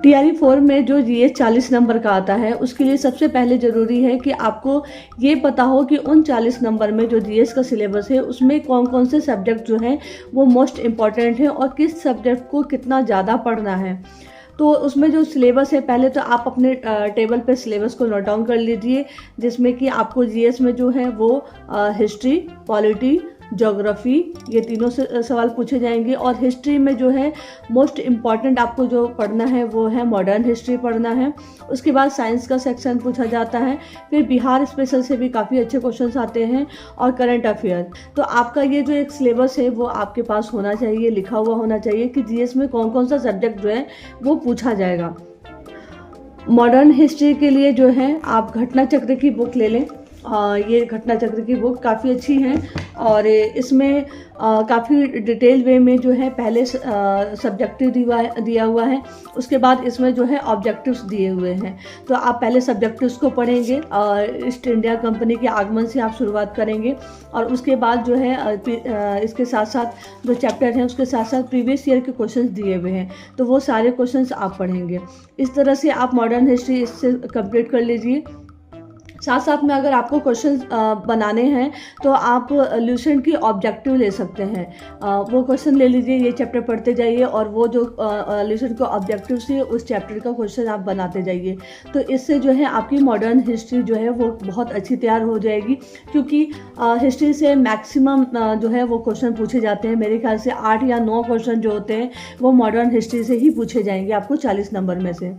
TRE 4 में जो GS 40 number का आता है, उसके लिए सबसे पहले ज़रूरी है कि आपको ये पता हो कि उन 40 नंबर में जो जीएस का सिलेबस है उसमें कौन कौन से सब्जेक्ट जो हैं वो मोस्ट इम्पॉर्टेंट है और किस सब्जेक्ट को कितना ज़्यादा पढ़ना है। तो उसमें जो सिलेबस है, पहले तो आप अपने टेबल पे सिलेबस को नोट डाउन कर लीजिए, जिसमें कि आपको जीएस में जो है वो हिस्ट्री, पॉलिटी, ज्योग्राफी, ये तीनों से सवाल पूछे जाएंगे। और हिस्ट्री में जो है मोस्ट इम्पॉर्टेंट आपको जो पढ़ना है वो है मॉडर्न हिस्ट्री पढ़ना है। उसके बाद साइंस का सेक्शन पूछा जाता है, फिर बिहार स्पेशल से भी काफ़ी अच्छे क्वेश्चंस आते हैं, और करंट अफेयर। तो आपका ये जो एक सिलेबस है वो आपके पास होना चाहिए, लिखा हुआ होना चाहिए कि जीएस में कौन कौन सा सब्जेक्ट जो है वो पूछा जाएगा। मॉडर्न हिस्ट्री के लिए जो है आप घटना चक्र की बुक ले लें। ये घटना चक्र की बुक काफ़ी अच्छी है, और इसमें काफ़ी डिटेल वे में जो है पहले सब्जेक्टिव दिया हुआ है, उसके बाद इसमें जो है ऑब्जेक्टिव्स दिए हुए हैं। तो आप पहले सब्जेक्टिव्स को पढ़ेंगे, ईस्ट इंडिया कंपनी के आगमन से आप शुरुआत करेंगे, और उसके बाद जो है इसके साथ साथ जो चैप्टर हैं उसके साथ साथ प्रीवियस ईयर के क्वेश्चंस दिए हुए हैं, तो वो सारे क्वेश्चंस आप पढ़ेंगे। इस तरह से आप मॉडर्न हिस्ट्री इससे कंप्लीट कर लीजिए। साथ साथ में अगर आपको क्वेश्चन बनाने हैं तो आप ल्यूसेंट की ऑब्जेक्टिव ले सकते हैं। वो क्वेश्चन ले लीजिए, ये चैप्टर पढ़ते जाइए, और वो जो ल्यूसेंट के ऑब्जेक्टिव से उस चैप्टर का क्वेश्चन आप बनाते जाइए। तो इससे जो है आपकी मॉडर्न हिस्ट्री जो है वो बहुत अच्छी तैयार हो जाएगी, क्योंकि हिस्ट्री से मैक्सिमम जो है वो क्वेश्चन पूछे जाते हैं। मेरे ख्याल से 8 या 9 क्वेश्चन जो होते हैं वो मॉडर्न हिस्ट्री से ही पूछे जाएंगे आपको 40 नंबर में से।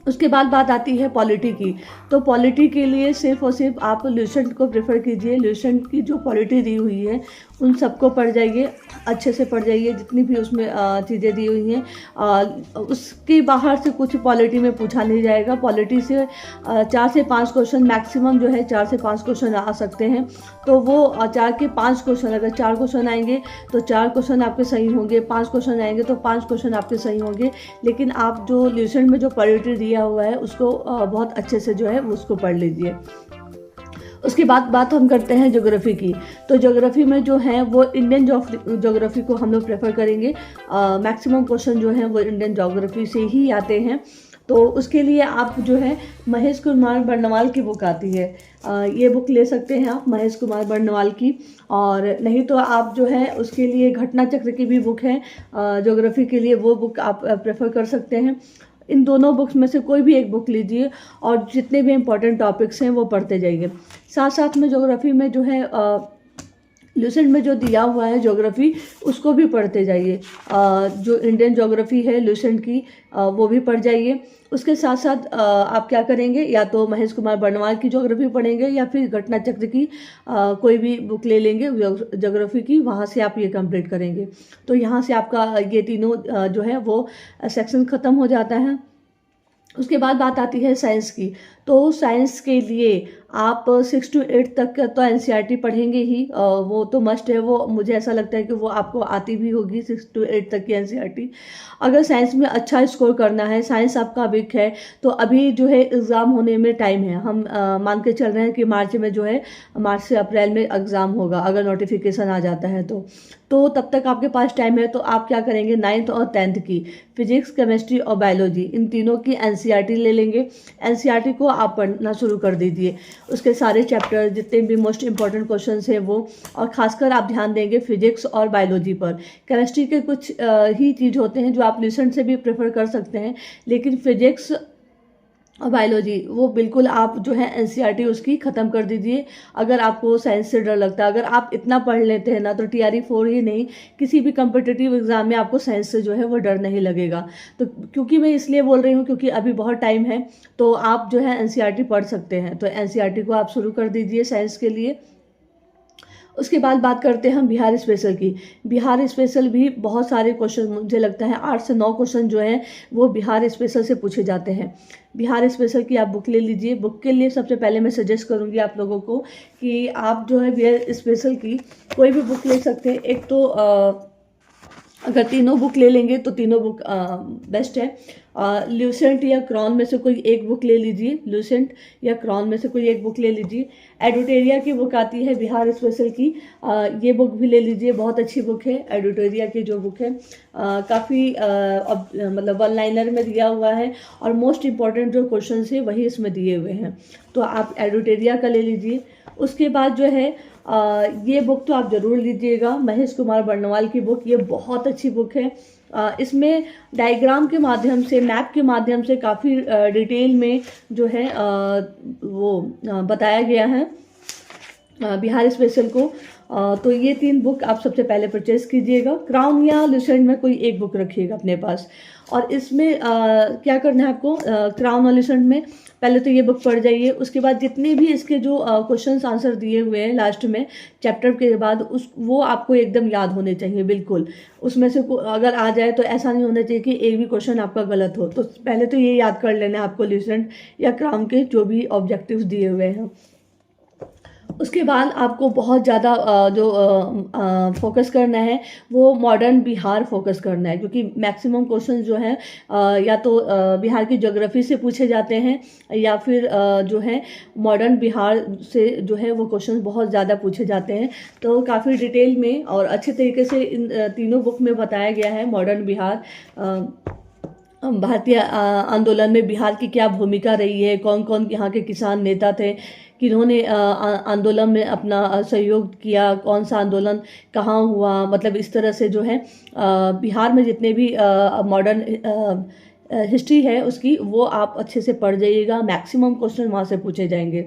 उसके बाद बात आती है पॉलिटी की। तो पॉलिटी के लिए सिर्फ और सिर्फ आप ल्यूसेंट को प्रेफर कीजिए। ल्यूसेंट की जो पॉलिटी दी हुई है उन सबको पढ़ जाइए, अच्छे से पढ़ जाइए, जितनी भी उसमें चीज़ें दी हुई हैं। उसके बाहर से कुछ पॉलिटी में पूछा नहीं जाएगा। पॉलिटी से 4 से 5 क्वेश्चन मैक्सिमम जो है 4 से 5 क्वेश्चन आ सकते हैं। तो वो 4 के 5 क्वेश्चन, अगर 4 क्वेश्चन आएंगे तो 4 क्वेश्चन आपके सही होंगे, 5 क्वेश्चन आएंगे तो 5 क्वेश्चन आपके सही होंगे। लेकिन आप जो ल्यूसेंट में जो पॉलिटी दिया हुआ है उसको बहुत अच्छे से जो है उसको पढ़ लीजिए। उसके बाद बात हम करते हैं ज्योग्राफी की। तो ज्योग्राफी में जो है वो इंडियन ज्योग्राफी को हम लोग प्रेफर करेंगे। मैक्सिमम क्वेश्चन जो है वो इंडियन ज्योग्राफी से ही आते हैं। तो उसके लिए आप जो है महेश कुमार बर्नवाल की बुक आती है, ये बुक ले सकते हैं आप, महेश कुमार बर्नवाल की। और नहीं तो आप जो है उसके लिए घटना चक्र की भी बुक है ज्योग्राफी के लिए, वो बुक आप प्रेफर कर सकते हैं। इन दोनों बुक्स में से कोई भी एक बुक लीजिए, और जितने भी इम्पोर्टेंट टॉपिक्स हैं वो पढ़ते जाइए। साथ साथ में ज्योग्राफी में जो है ल्यूसेंट में जो दिया हुआ है ज्योग्राफी उसको भी पढ़ते जाइए। जो इंडियन ज्योग्राफी है ल्यूसेंट की वो भी पढ़ जाइए। उसके साथ साथ आप क्या करेंगे, या तो महेश कुमार बर्नवाल की ज्योग्राफी पढ़ेंगे, या फिर घटना चक्र की कोई भी बुक ले लेंगे ज्योग्राफी की, वहाँ से आप ये कंप्लीट करेंगे। तो यहाँ से आपका ये तीनों जो है वो सेक्शन ख़त्म हो जाता है। उसके बाद बात आती है साइंस की। तो साइंस के लिए आप 6 to 8 तक का तो एनसीईआरटी पढ़ेंगे ही, वो तो मस्ट है। वो मुझे ऐसा लगता है कि वो आपको आती भी होगी 6 to 8 तक की एनसीईआरटी। अगर साइंस में अच्छा स्कोर करना है, साइंस आपका वीक है, तो अभी जो है एग्ज़ाम होने में टाइम है। हम मान के चल रहे हैं कि मार्च में जो है, मार्च से अप्रैल में एग्ज़ाम होगा, अगर नोटिफिकेशन आ जाता है तो तब तक आपके पास टाइम है। तो आप क्या करेंगे, 9th और 10th की फिजिक्स, केमिस्ट्री और बायोलॉजी, इन तीनों की एनसीईआरटी ले लेंगे। एनसीईआरटी को आप पढ़ना शुरू कर दीजिए। उसके सारे चैप्टर, जितने भी मोस्ट इंपॉर्टेंट क्वेश्चंस हैं वो, और खासकर आप ध्यान देंगे फिजिक्स और बायोलॉजी पर। केमिस्ट्री के कुछ ही चीज़ होते हैं जो आप ल्यूसेंट से भी प्रेफर कर सकते हैं, लेकिन फिजिक्स और बायोलॉजी वो बिल्कुल आप जो है एनसीईआरटी उसकी ख़त्म कर दीजिए। अगर आपको साइंस से डर लगता है, अगर आप इतना पढ़ लेते हैं ना, तो टीआरई 4 ही नहीं, किसी भी कम्पिटिटिव एग्जाम में आपको साइंस से जो है वो डर नहीं लगेगा। तो क्योंकि मैं इसलिए बोल रही हूँ क्योंकि अभी बहुत टाइम है, तो आप जो है एनसीईआरटी पढ़ सकते हैं। तो एनसीईआरटी को आप शुरू कर दीजिए साइंस के लिए। उसके बाद बात करते हैं हम बिहार स्पेशल की। बिहार स्पेशल भी बहुत सारे क्वेश्चन, मुझे लगता है 8 से 9 क्वेश्चन जो हैं वो बिहार स्पेशल से पूछे जाते हैं। बिहार स्पेशल की आप बुक ले लीजिए। बुक के लिए सबसे पहले मैं सजेस्ट करूंगी आप लोगों को कि आप जो है बिहार स्पेशल की कोई भी बुक ले सकते हैं। एक तो अगर तीनों बुक ले लेंगे तो तीनों बुक बेस्ट है। ल्यूसेंट या क्रॉन में से कोई एक बुक ले लीजिए, ल्यूसेंट या क्रॉन में से कोई एक बुक ले लीजिए। एडिटोरिया की बुक आती है बिहार स्पेशल की, ये बुक भी ले लीजिए, बहुत अच्छी बुक है। एडिटोरिया की जो बुक है काफ़ी मतलब वन लाइनर में दिया हुआ है और मोस्ट इम्पॉर्टेंट जो क्वेश्चन है वही इसमें दिए हुए हैं, तो आप एडिटोरिया का ले लीजिए। उसके बाद जो है ये बुक तो आप ज़रूर लीजिएगा, महेश कुमार बर्नवाल की बुक, ये बहुत अच्छी बुक है। इसमें डायग्राम के माध्यम से, मैप के माध्यम से काफ़ी डिटेल में जो है वो बताया गया है बिहार स्पेशल को। तो ये 3 बुक आप सबसे पहले परचेज कीजिएगा। क्राउन या लुसेंट में कोई एक बुक रखिएगा अपने पास। और इसमें क्या करना है आपको, क्राउन और लुसेंट में पहले तो ये बुक पढ़ जाइए, उसके बाद जितने भी इसके जो क्वेश्चंस आंसर दिए हुए हैं लास्ट में चैप्टर के बाद वो आपको एकदम याद होने चाहिए बिल्कुल। उसमें से अगर आ जाए तो ऐसा नहीं होना चाहिए कि एक भी क्वेश्चन आपका गलत हो। तो पहले तो ये याद कर लेना है आपको लुसेंट या क्राउन के जो भी ऑब्जेक्टिव्स दिए हुए हैं। उसके बाद आपको बहुत ज़्यादा जो फोकस करना है वो मॉडर्न बिहार फोकस करना है, क्योंकि मैक्सिमम क्वेश्चन जो हैं या तो बिहार की ज्योग्राफी से पूछे जाते हैं या फिर जो है मॉडर्न बिहार से जो है वो क्वेश्चन बहुत ज़्यादा पूछे जाते हैं। तो काफ़ी डिटेल में और अच्छे तरीके से इन तीनों बुक में बताया गया है मॉडर्न बिहार, भारतीय आंदोलन में बिहार की क्या भूमिका रही है, कौन कौन यहाँ के किसान नेता थे, किन्होंने आंदोलन में अपना सहयोग किया, कौन सा आंदोलन कहाँ हुआ, मतलब इस तरह से जो है बिहार में जितने भी मॉडर्न हिस्ट्री है उसकी वो आप अच्छे से पढ़ जाइएगा, मैक्सिमम क्वेश्चन वहाँ से पूछे जाएंगे।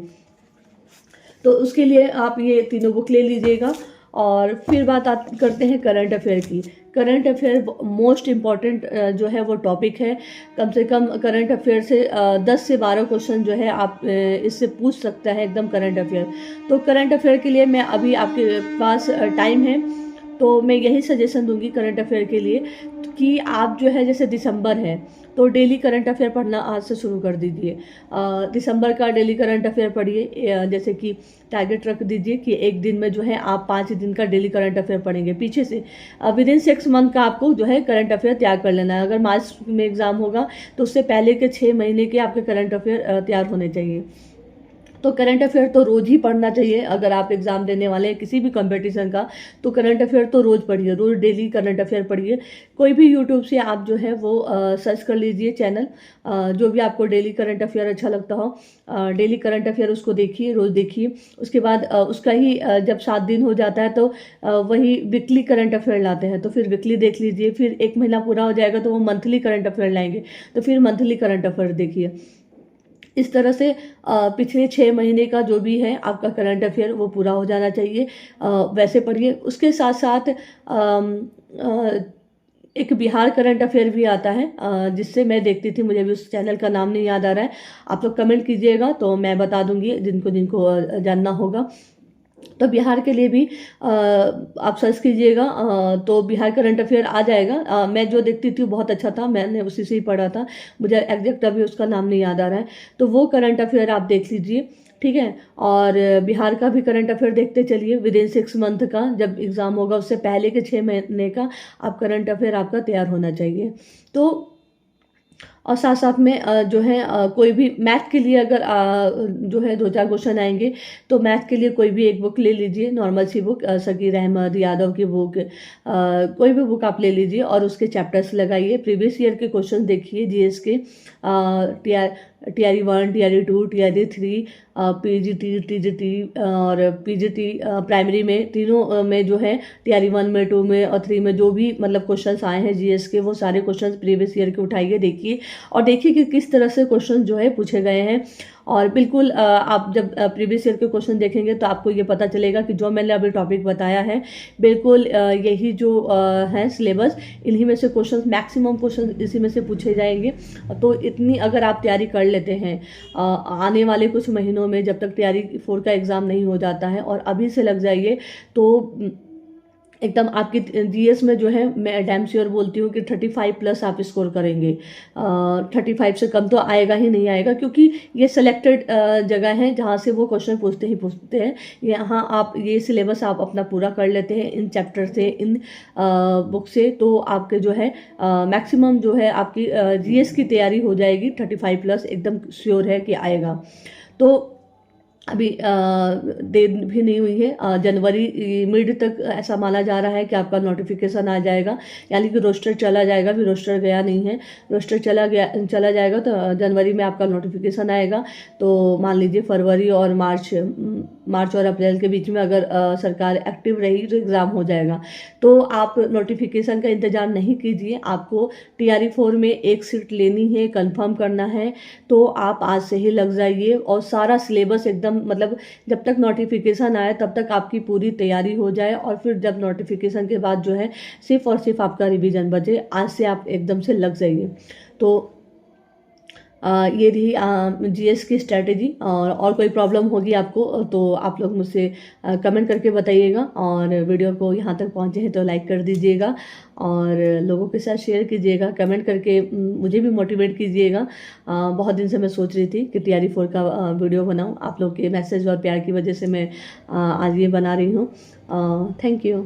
तो उसके लिए आप ये तीनों बुक ले लीजिएगा। और फिर बात करते हैं करंट अफेयर की। करंट अफेयर मोस्ट इम्पॉर्टेंट जो है वो टॉपिक है। कम से कम करंट अफेयर से 10 से 12 क्वेश्चन जो है आप इससे पूछ सकता है एकदम करंट अफेयर। तो करंट अफेयर के लिए मैं अभी आपके पास टाइम है तो मैं यही सजेशन दूंगी करंट अफेयर के लिए कि आप जो है जैसे दिसंबर है तो डेली करंट अफेयर पढ़ना आज से शुरू कर दीजिए। दिसंबर का डेली करंट अफेयर पढ़िए, जैसे कि टारगेट रख दीजिए कि एक दिन में जो है आप 5 दिन का डेली करंट अफेयर पढ़ेंगे पीछे से। विद इन 6 मंथ का आपको जो है करंट अफेयर तैयार कर लेना है। अगर मार्च में एग्जाम होगा तो उससे पहले के 6 महीने के आपके करंट अफेयर तैयार होने चाहिए। तो करंट अफेयर तो रोज़ ही पढ़ना चाहिए। अगर आप एग्ज़ाम देने वाले हैं किसी भी कंपटीशन का तो करंट अफेयर तो रोज़ पढ़िए, रोज़ डेली करंट अफेयर पढ़िए। कोई भी यूट्यूब से आप जो है वो सर्च कर लीजिए चैनल, जो भी आपको डेली करंट अफेयर अच्छा लगता हो, डेली करंट अफेयर उसको देखिए, रोज़ देखिए। उसके बाद उसका ही जब 7 दिन हो जाता है तो वही वीकली करंट अफेयर लाते हैं, तो फिर वीकली देख लीजिए। फिर 1 महीना पूरा हो जाएगा तो वो मंथली करंट अफेयर लाएंगे, तो फिर मंथली करंट अफेयर देखिए। इस तरह से पिछले 6 महीने का जो भी है आपका करंट अफेयर वो पूरा हो जाना चाहिए, वैसे पढ़िए। उसके साथ साथ एक बिहार करंट अफेयर भी आता है जिससे मैं देखती थी, मुझे भी उस चैनल का नाम नहीं याद आ रहा है, आप लोग कमेंट कीजिएगा तो मैं बता दूंगी जिनको जानना होगा। तो बिहार के लिए भी आप सर्च कीजिएगा तो बिहार करंट अफेयर आ जाएगा। मैं जो देखती थी बहुत अच्छा था, मैंने उसी से ही पढ़ा था, मुझे एग्जैक्ट अभी उसका नाम नहीं याद आ रहा है। तो वो करंट अफेयर आप देख लीजिए, ठीक है। और बिहार का भी करंट अफेयर देखते चलिए। विद इन 6 मंथ का जब एग्ज़ाम होगा उससे पहले के 6 महीने का आप करंट अफेयर आपका तैयार होना चाहिए। तो और साथ साथ में जो है कोई भी मैथ के लिए अगर जो है 2-4 क्वेश्चन आएंगे तो मैथ के लिए कोई भी एक बुक ले लीजिए, नॉर्मल सी बुक, सकीर अहमद यादव की बुक, कोई भी बुक आप ले लीजिए और उसके चैप्टर्स लगाइए। प्रीवियस ईयर के क्वेश्चन देखिए जीएस के, TRE 1, TRE 2, TRE 3, PGT, TGT और PGT प्राइमरी में, तीनों में जो है TRE 1 में, 2 में और 3 में जो भी मतलब क्वेश्चंस आए हैं जीएस के, वो सारे क्वेश्चंस प्रीवियस ईयर के उठाइए, देखिए और देखिए कि किस तरह से क्वेश्चन जो है पूछे गए हैं। और बिल्कुल आप जब प्रीवियस ईयर के क्वेश्चन देखेंगे तो आपको ये पता चलेगा कि जो मैंने अभी टॉपिक बताया है बिल्कुल यही जो है सिलेबस, इन्हीं में से क्वेश्चन, मैक्सिमम क्वेश्चन इसी में से पूछे जाएंगे। तो इतनी अगर आप तैयारी कर लेते हैं आने वाले कुछ महीनों में, जब तक TRE 4 का एग्ज़ाम नहीं हो जाता है, और अभी से लग जाइए तो एकदम आपकी जीएस में जो है मैं डैम श्योर बोलती हूँ कि 35 प्लस आप स्कोर करेंगे। 35 से कम तो आएगा ही नहीं आएगा, क्योंकि ये सिलेक्टेड जगह है जहाँ से वो क्वेश्चन पूछते हैं। यहाँ आप ये सिलेबस आप अपना पूरा कर लेते हैं इन चैप्टर से, इन बुक से, तो आपके जो है मैक्सिमम जो है आपकी जीएस की तैयारी हो जाएगी। 35 प्लस एकदम श्योर है कि आएगा। तो अभी देर भी नहीं हुई है, जनवरी मिड तक ऐसा माना जा रहा है कि आपका नोटिफिकेशन आ जाएगा, यानी कि रोस्टर चला जाएगा। भी रोस्टर गया नहीं है, रोस्टर चला जाएगा तो जनवरी में आपका नोटिफिकेशन आएगा। तो मान लीजिए फरवरी और मार्च और अप्रैल के बीच में अगर सरकार एक्टिव रही तो एग्ज़ाम हो जाएगा। तो आप नोटिफिकेशन का इंतज़ार नहीं कीजिए, आपको TRE 4 में एक सीट लेनी है, कंफर्म करना है, तो आप आज से ही लग जाइए और सारा सिलेबस एकदम, मतलब जब तक नोटिफिकेशन आए तब तक आपकी पूरी तैयारी हो जाए, और फिर जब नोटिफिकेशन के बाद जो है सिर्फ और सिर्फ आपका रिवीजन बचे। आज से आप एकदम से लग जाइए। तो ये रही जीएस की स्ट्रैटेजी। और कोई प्रॉब्लम होगी आपको तो आप लोग मुझसे कमेंट करके बताइएगा, और वीडियो को यहाँ तक पहुँचे हैं तो लाइक कर दीजिएगा और लोगों के साथ शेयर कीजिएगा, कमेंट करके मुझे भी मोटिवेट कीजिएगा। बहुत दिन से मैं सोच रही थी कि TRE 4 का वीडियो बनाऊँ, आप लोग के मैसेज और प्यार की वजह से मैं आज ये बना रही हूँ। Thank you.